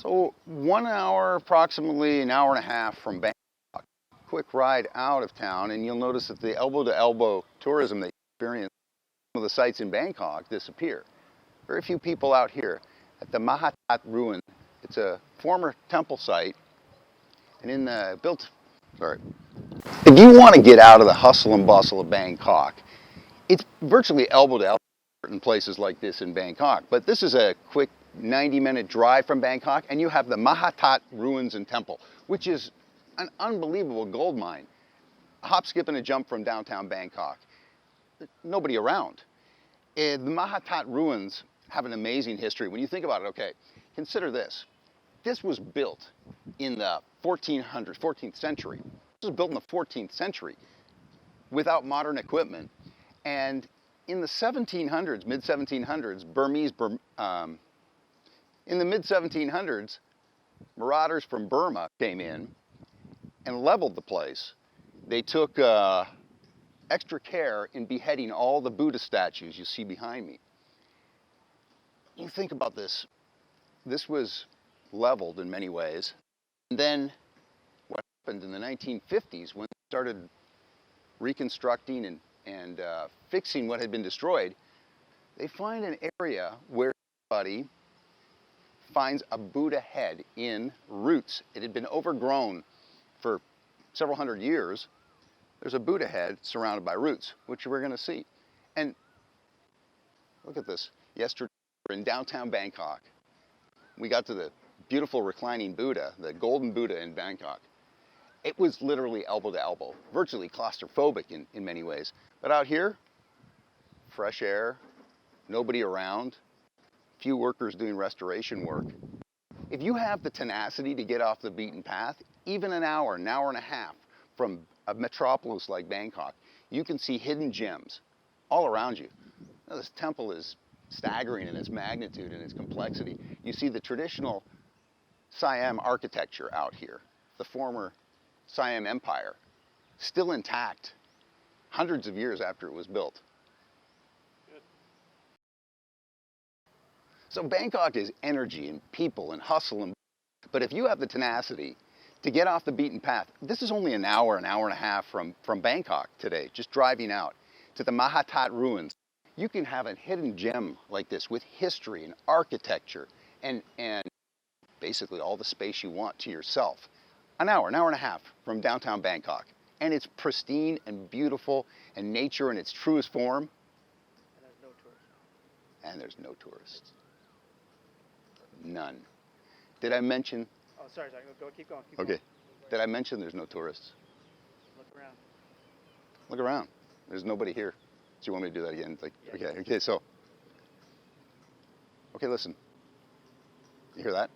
So 1 hour, approximately an hour and a half from Bangkok. Quick ride out of town, and you'll notice that the elbow-to-elbow tourism that you experience, some of the sites in Bangkok disappear. Very few people out here at the Mahatat ruin. It's a former temple site, and if you want to get out of the hustle and bustle of Bangkok, it's virtually elbow to elbow in places like this in Bangkok. But this is a quick 90-minute drive from Bangkok, and you have the Mahatat ruins and temple, which is an unbelievable gold mine. A hop, skip, and a jump from downtown Bangkok. Nobody around. The Mahatat ruins have an amazing history. When you think about it, okay, consider this. This was built in the 14th century. This was built in the 14th century without modern equipment. And in the 1700s, mid-1700s, in the mid-1700s, marauders from Burma came in and leveled the place. They took extra care in beheading all the Buddha statues you see behind me. You think about this. This was leveled in many ways. And then what happened in the 1950s when they started reconstructing and fixing what had been destroyed, they find an area where somebody finds a Buddha head in roots. It had been overgrown for several hundred years. There's a Buddha head surrounded by roots, which we're going to see. And look at this. Yesterday, we were in downtown Bangkok. We got to the beautiful reclining Buddha, the golden Buddha in Bangkok. It was literally elbow to elbow, virtually claustrophobic in many ways. But out here, fresh air, nobody around, few workers doing restoration work. If you have the tenacity to get off the beaten path, even an hour and a half from a metropolis like Bangkok, you can see hidden gems all around you. Now, this temple is staggering in its magnitude and its complexity. You see the traditional Siam architecture out here, the former Siam Empire, still intact hundreds of years after it was built. So Bangkok is energy and people and hustle, but if you have the tenacity to get off the beaten path, this is only an hour and a half from Bangkok today, just driving out to the Mahatat ruins. You can have a hidden gem like this with history and architecture and basically all the space you want to yourself. An hour and a half from downtown Bangkok. And it's pristine and beautiful and nature in its truest form. And there's no tourists. And there's no tourists. None. Did I mention? Oh, sorry. Keep going. Okay. Did I mention there's no tourists? Look around. Look around. There's nobody here. Do you want me to do that again? Yeah. Okay, so. Okay, listen. You hear that?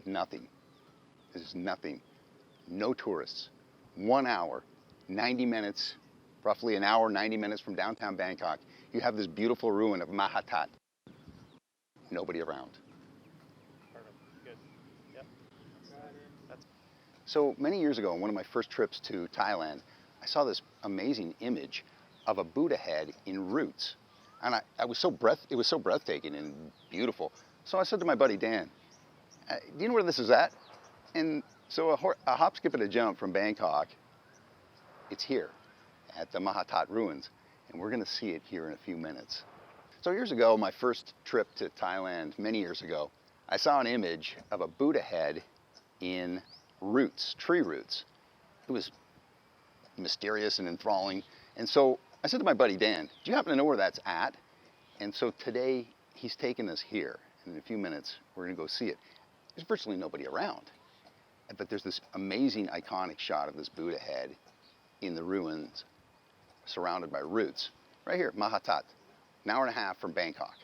Nothing. There's nothing. No tourists. 1 hour, 90 minutes, roughly an hour, 90 minutes from downtown Bangkok. You have this beautiful ruin of Mahatat. Nobody around. Perfect. Good. Yep. So many years ago, on one of my first trips to Thailand, I saw this amazing image of a Buddha head in roots. And it was so breathtaking and beautiful. So I said to my buddy Dan, do you know where this is at? And so a hop, skip, and a jump from Bangkok, it's here at the Mahatat ruins. And we're going to see it here in a few minutes. So years ago, my first trip to Thailand, many years ago, I saw an image of a Buddha head in roots, tree roots. It was mysterious and enthralling. And so I said to my buddy Dan, do you happen to know where that's at? And so today, he's taken us here. And in a few minutes, we're going to go see it. There's virtually nobody around. But there's this amazing, iconic shot of this Buddha head in the ruins, surrounded by roots. Right here, Mahatat, an hour and a half from Bangkok.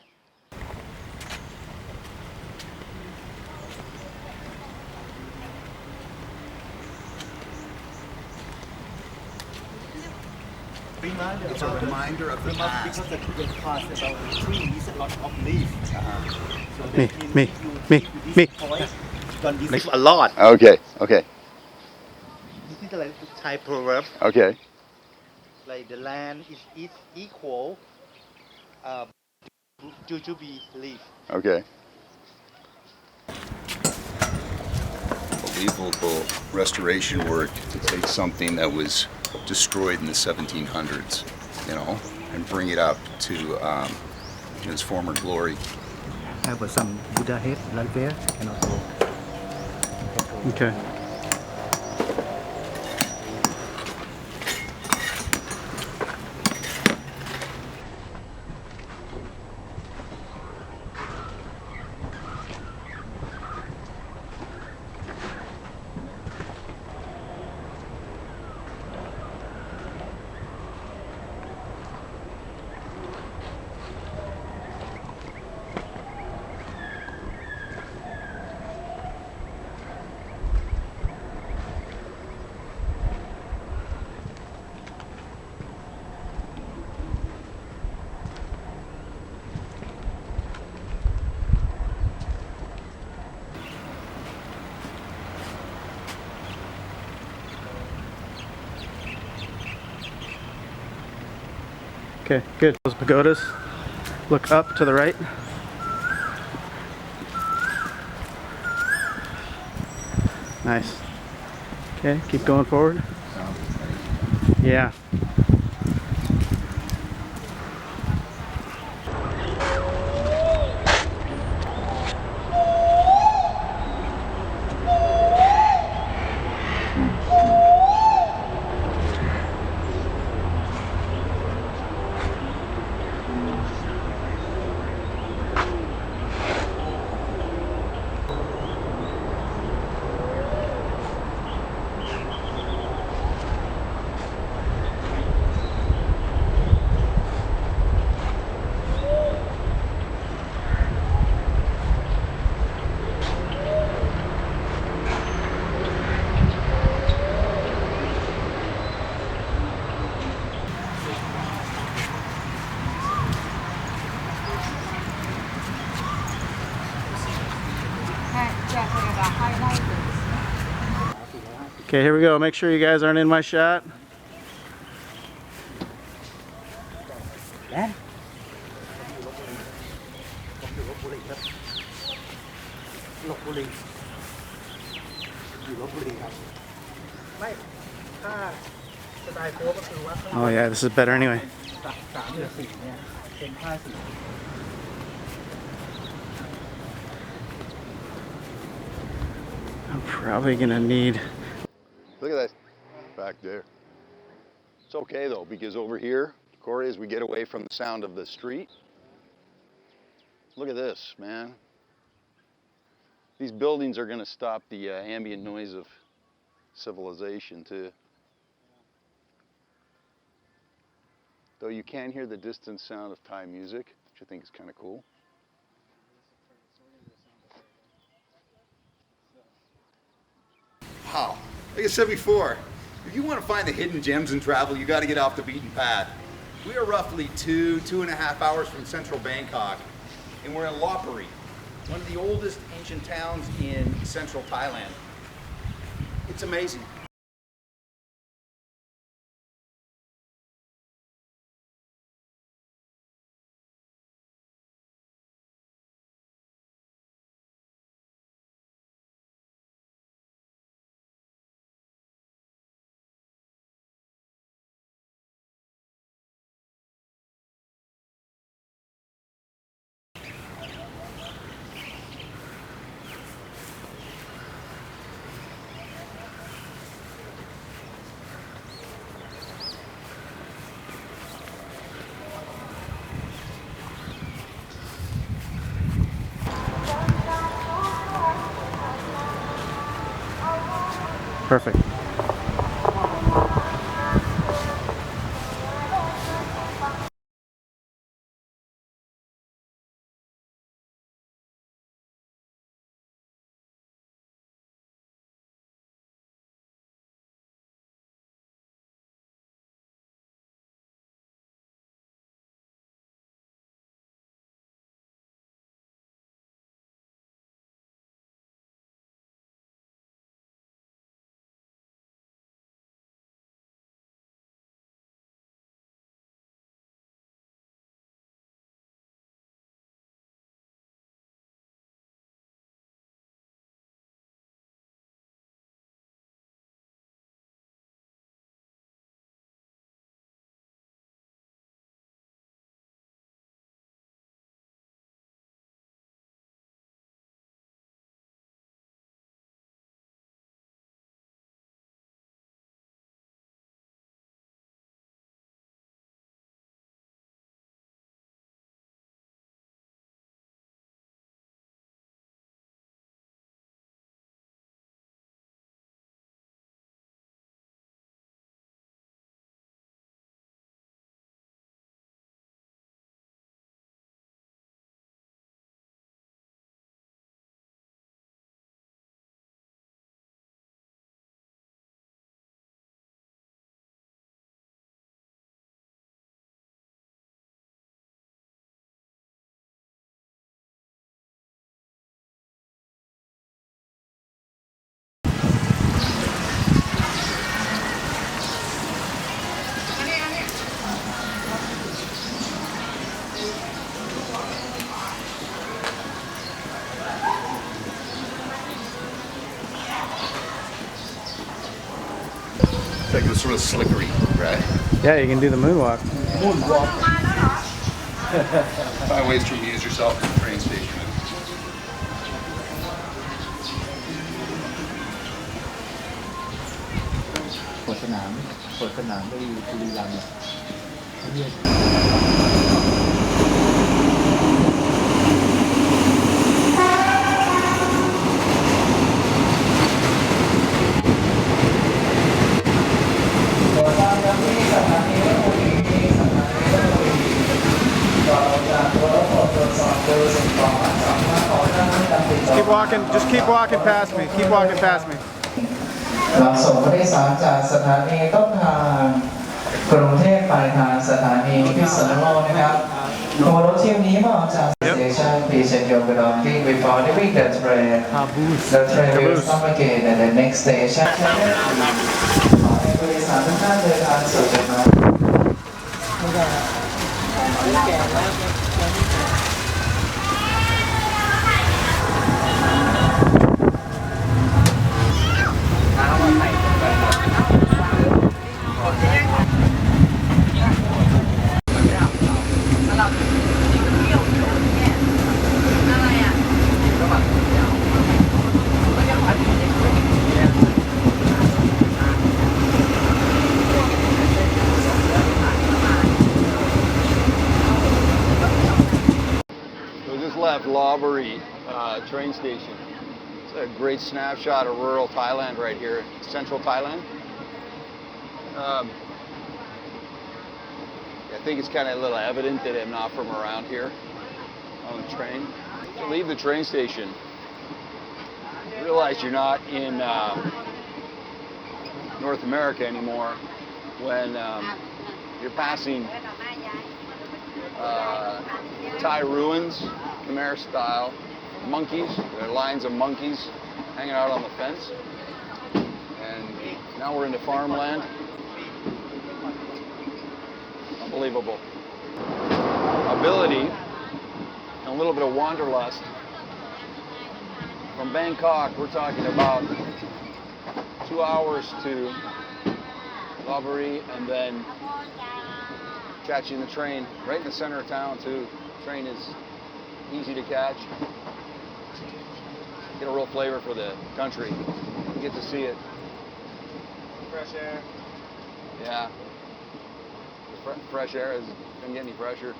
It's a reminder of the past. Because the past about the trees, a lot of leaves. So Me. Don't visit a lot. Okay. This is like Thai proverb. Okay. Like the land is equal. Jujube leaf. Okay. unbelievable restoration work to take something that was destroyed in the 1700s, you know, and bring it up to its former glory. Have some Buddha head right there, and also. Okay. Okay, good. Those pagodas look up to the right. Nice. Okay, keep going forward. Yeah. Okay, here we go. Make sure you guys aren't in my shot. Dad. Lopburi อยู่ Lopburi ครับไม่ถ้าสไตล์โค้กก็คือว่า Oh yeah, this is better anyway. 3 กับ 4เนี่ยเป็นผ้าสี I'm probably gonna need. Look at that back there. It's okay though, because over here, Corey, as we get away from the sound of the street, look at this, man. These buildings are going to stop the ambient noise of civilization too. Though you can hear the distant sound of Thai music, which I think is kind of cool. Wow, like I said before, if you want to find the hidden gems in travel, you got to get off the beaten path. We are roughly 2.5 hours from central Bangkok, and we're in Lopburi, one of the oldest ancient towns in central Thailand. It's amazing. Perfect. like it's sort of slickery, right? Yeah, you can do the moonwalk. Find ways to amuse yourself at the train station. เปิดสนามได้บุรีรัมย์ Just keep walking past me. Keep walking past me. รับส่งผู้โดยสารจากสถานีต้นทางกรุงเทพปลายทางสถานีพิษณุโลกนะครับขบวนรถเที่ยวนี้มาออกจาก Station Please your belongings before leaving the train. The train will stop again at the next station. ขอให้ผู้โดยสารทุกท่านเดินทางสู่จุดหมาย Left Lopburi train station. It's a great snapshot of rural Thailand right here, central Thailand. I think it's kind of a little evident that I'm not from around here on the train. To leave the train station, realize you're not in North America anymore when you're passing Thai ruins, Khmer style, monkeys. There are lines of monkeys hanging out on the fence. And now we're into farmland. Unbelievable. Ability and a little bit of wanderlust. From Bangkok, we're talking about 2 hours to Lopburi and then catching the train right in the center of town too. The train is easy to catch. Get a real flavor for the country. You get to see it. Fresh air. Yeah. Fresh air doesn't get any fresher.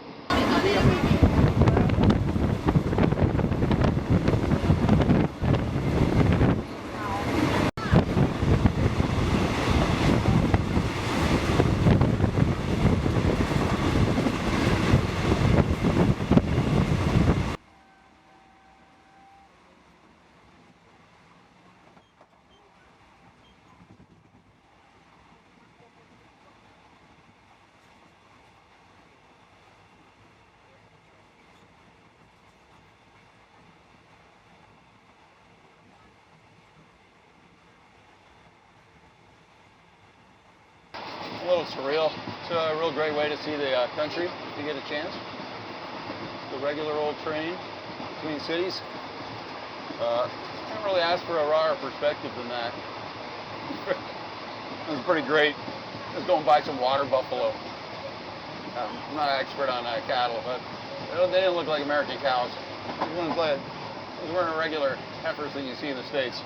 A little surreal. It's a real great way to see the country if you get a chance. The regular old train between cities. Can't really ask for a rawer perspective than that. It was pretty great. I was going by some water buffalo. I'm not an expert on cattle, but they didn't look like American cows. These weren't regular heifers that you see in the States.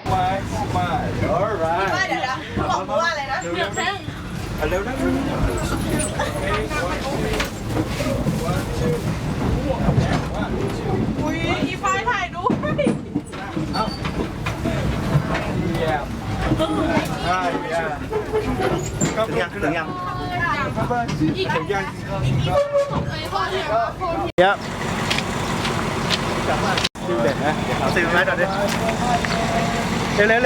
All right. Yep. ดูเด็ดนะเอาซื้อไม้หน่อยดิเร็ว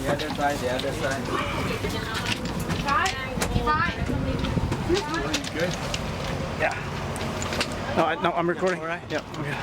The other side, the other side. Good. Yeah. No, I'm recording. All right. Yep. Okay.